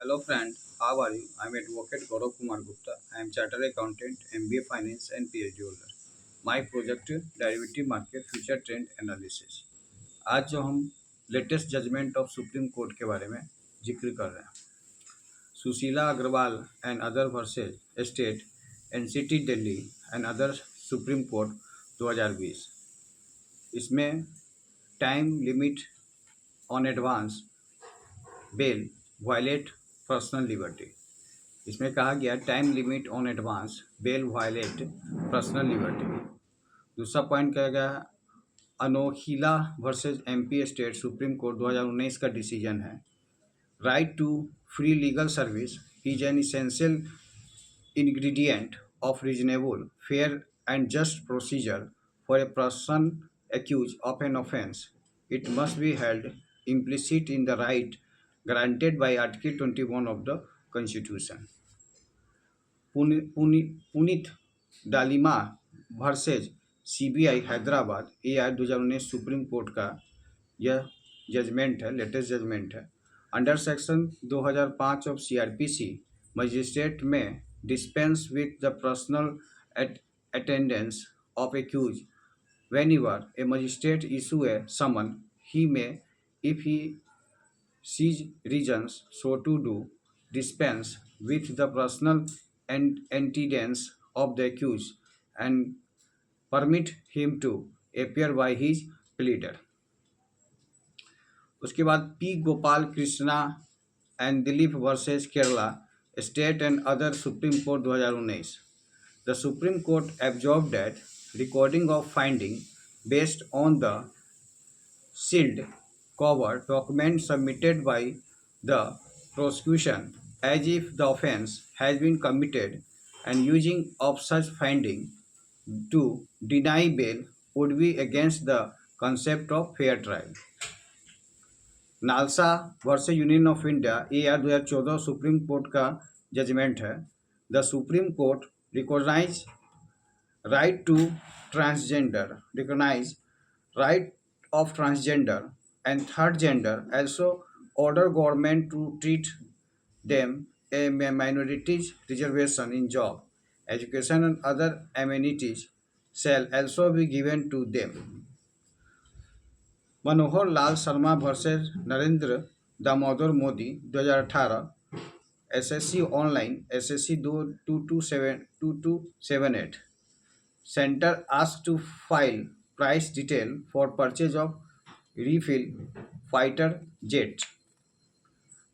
Hello friend, how are you? I'm Advocate Gaurav Kumar Gupta. I am Chartered Accountant, MBA Finance and PhD holder. My project Derivative Market Future Trend Analysis. आज जो हम latest judgment of supreme court के बारे में जिक्र कर रहे हैं, Sushila Agrawal and other versus state NCT Delhi and other supreme court 2020। इसमें time limit on advance bail violate personal liberty. इसमें कहा गया time limit on advance bail violate personal liberty. दूसरा पॉइंट कहा गया अनोखिला versus MP state supreme court 2019 का decision है। Right to free legal service is N essential ingredient of reasonable, fair, and just procedure for a person accused of an offense. It must be held implicit in the right granted by Article 21 of the Constitution. Puneet Dalima versus CBI Hyderabad AI 2019 supreme court का यह judgment है, latest judgment है। Under section 2005 of CrPC magistrate में dispense with the personal attendance of accused. Whenever a magistrate issue a summon, he may, if he sees reasons so to do, dispense with the personal attendance of the accused and permit him to appear by his pleader. उसके बाद P Gopal Krishna and Dilip versus Kerala state and other supreme court 2019। The Supreme Court absorb that recording of finding based on the sealed cover document submitted by the prosecution as if the offence has been committed and using of such finding to deny bail would be against the concept of fair trial. NALSA versus union of India AR 2014 Supreme court का judgment है। The Supreme Court recognize right to transgender recognize right of transgender and third gender also order government to treat them a minorities reservation in job, education and other amenities shall also be given to them. Manohar Lal Sharma versus Narendra Damodar Modi 2018 SSC online SSC 2278 centre ask to file price detail for purchase of Rafale fighter jet.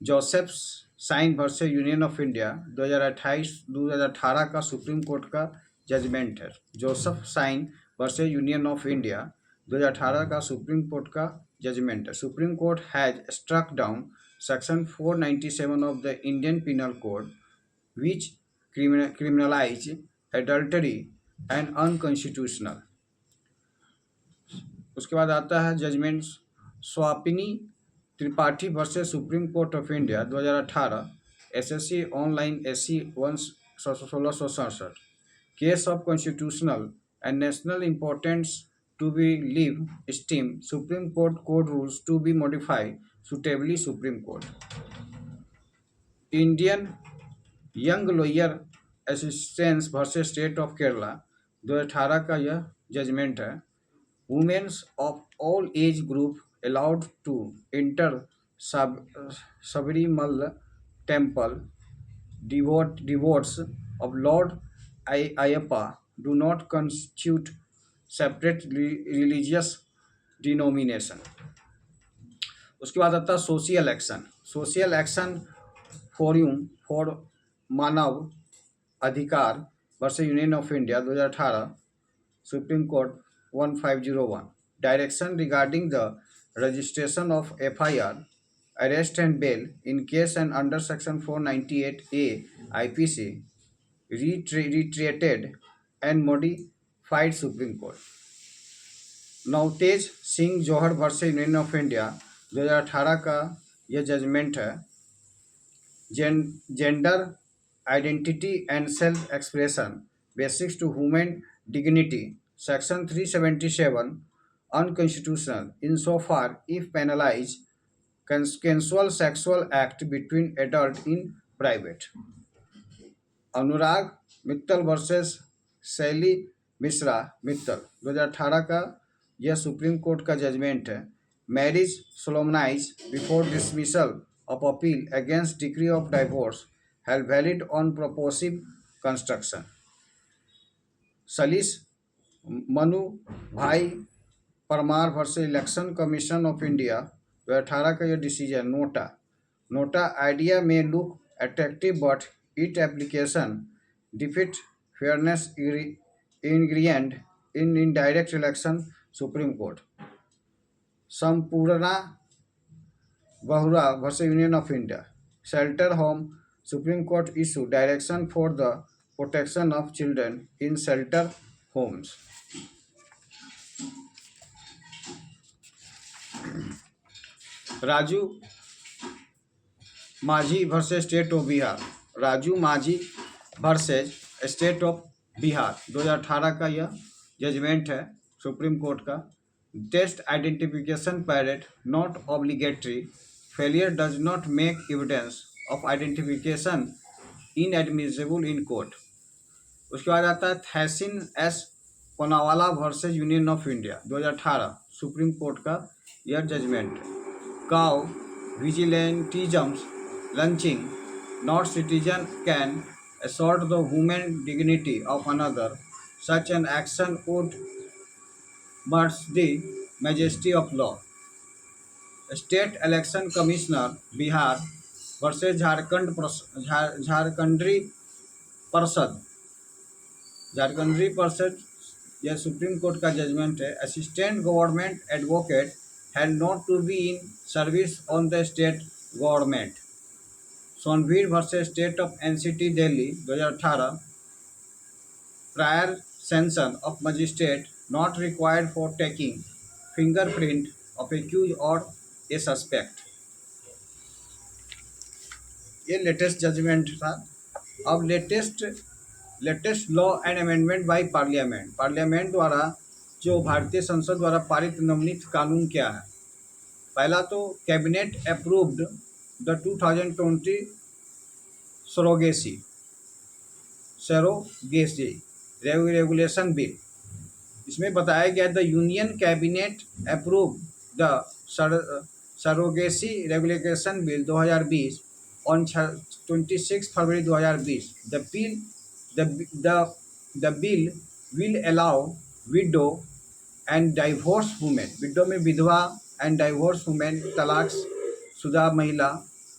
Joseph Shine versus Union of India 2018 का Supreme court का judgment है। Joseph Shine versus Union of India 2018 का Supreme court का judgment है। Supreme Court has struck down section 497 of the Indian penal code which criminalize adultery and unconstitutional. उसके बाद आता है judgment Swapini Tripathi versus supreme court of India 2018 SSC online SC 1667 case of constitutional and national importance to be leave esteem Supreme Court code rules to be modified suitably Supreme Court. Indian Young Lawyer Assistance versus state of Kerala 2018 का यह judgment है। Women's of all age group allowed to enter Sabarimala temple devotees of Lord Ayyappa do not constitute separate religious denomination. उसके बाद आता है social action forum for Manav Adhikar versus union of India 2018 supreme court 1501 direction regarding the registration of FIR arrest and bail in case and under section 498A IPC reiterated and modified Supreme Court. Navtej Singh Johar versus union of India 2018 का यह judgment है। Gender identity and self expression basics to human dignity section 377 unconstitutional in so far if penalise consensual sexual act between adult in private. Anurag Mittal versus Shelly Mishra Mittal 2018 का यह supreme court का judgment है। Marriage solemnise before dismissal of appeal against degree of divorce held valid on purposive construction. सलीस मनु भाई Parmar versus election commission of India 2018 का यह decision. NOTA idea में look attractive but it application defeat fairness ingredient in indirect election Supreme Court. Sampurna बहुरा versus union of India shelter home Supreme Court issue direction for the protection of children in shelter homes. Raju Majhi versus state of Bihar. Raju Majhi versus state of Bihar 2018 का यह judgment है supreme court का। Test identification parade not obligatory, failure does not make evidence of identification inadmissible in court. उसके बाद आता है Tehseen S Poonawala versus union of India 2018 supreme court का यह judgment. Cow vigilantism lynching not citizen can assault the human dignity of another. Such an action would merge the majesty of law. State Election Commissioner Bihar versus Jharkhandi Parishad यह supreme court का judgment है। Assistant government advocate had not to be in service on the state government. Sonvir versus state of NCT Delhi 2018 prior sanction of magistrate not required for taking fingerprint of accuse और a suspect. ये latest judgment था। अब latest law and amendment by parliament द्वारा जो भारतीय संसद द्वारा पारित नवनीत कानून क्या है। पहला तो cabinet approved the 2020 surrogacy regulation bill. इसमें बताया गया the union cabinet approve the surrogacy regulation bill 2020 on 26 February 2020। The bill will allow widow and divorced women, window में विधवा and divorced women तलाक शुदा महिला,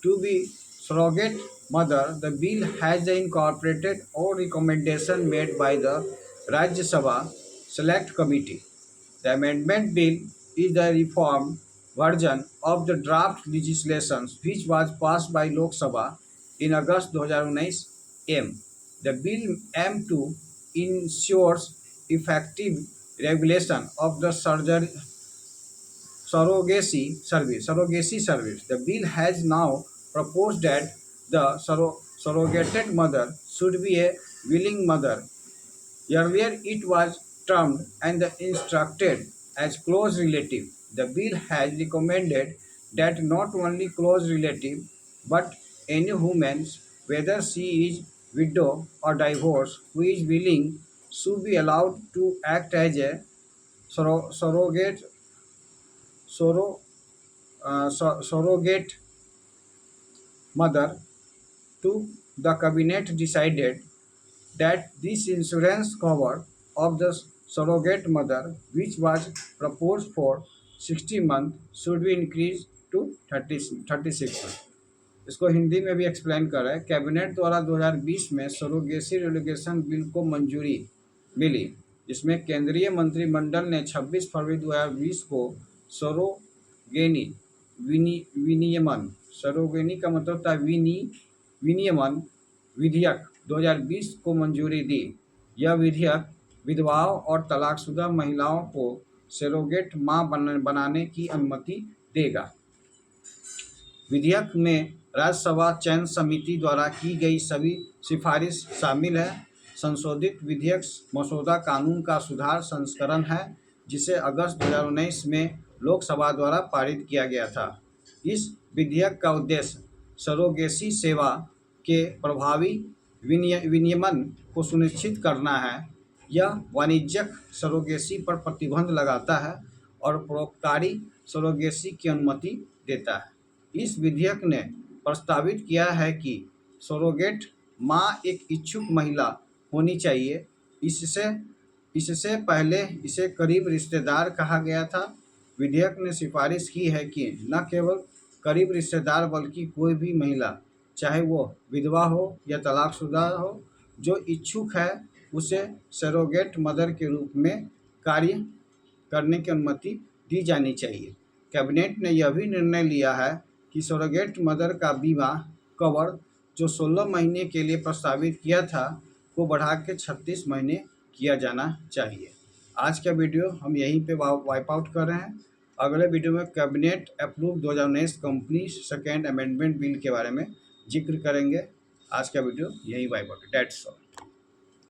to be surrogate mother. The bill has incorporated all recommendation made by the Rajya Sabha Select Committee. The amendment bill is the reformed version of the draft legislation which was passed by Lok Sabha in August 2019. The bill aims to ensure effective regulation of the surrogacy service. The bill has now proposed that the surrogated mother should be a willing mother. Earlier it was termed and instructed as close relative. The bill has recommended that not only close relative but any woman, whether she is widow or divorced, who is willing should be allowed to act as a surrogate mother. To the cabinet decided that this insurance cover of the surrogate mother, which was proposed for 60 months, should be increased to 36 months. इसको हिंदी में भी explain कर रहा है। Cabinet द्वारा 2020 में surrogacy regulation bill को मंजूरी मिली, जिसमें केंद्रीय मंत्रिमंडल ने 26 फरवरी 2020 को सरोगेनी का मतलब था विनियमन विधेयक 2020 को मंजूरी दी। यह विधेयक विधवाओं और तलाकशुदा महिलाओं को सरोगेट मां बनाने की अनुमति देगा। विधेयक में राज्यसभा चयन समिति द्वारा की गई सभी सिफारिश शामिल है। संशोधित विधेयक मसौदा कानून का सुधार संस्करण है, जिसे अगस्त 2019 में लोकसभा द्वारा पारित किया गया था। इस विधेयक का उद्देश्य सरोगेसी सेवा के प्रभावी विनियमन को सुनिश्चित करना है। यह वाणिज्यिक सरोगेसी पर प्रतिबंध लगाता है और परोपकारी सरोगेसी की अनुमति देता है। इस विधेयक ने प्रस्तावित किया है कि सरोगेट माँ एक इच्छुक महिला होनी चाहिए। इससे पहले इसे करीब रिश्तेदार कहा गया था। विधेयक ने सिफारिश की है कि न केवल करीब रिश्तेदार बल्कि कोई भी महिला, चाहे वो विधवा हो या तलाकशुदा हो, जो इच्छुक है उसे सरोगेट मदर के रूप में कार्य करने की अनुमति दी जानी चाहिए। कैबिनेट ने यह भी निर्णय लिया है कि सरोगेट मदर का बीमा कवर जो 16 महीने के लिए प्रस्तावित किया था को बढ़ा के 36 महीने किया जाना चाहिए। आज का वीडियो हम यहीं पे वाइप आउट कर रहे हैं। अगले वीडियो में cabinet approve 2019 company second amendment bill के बारे में जिक्र करेंगे। आज का वीडियो यहीं वाइप आउट। That's all.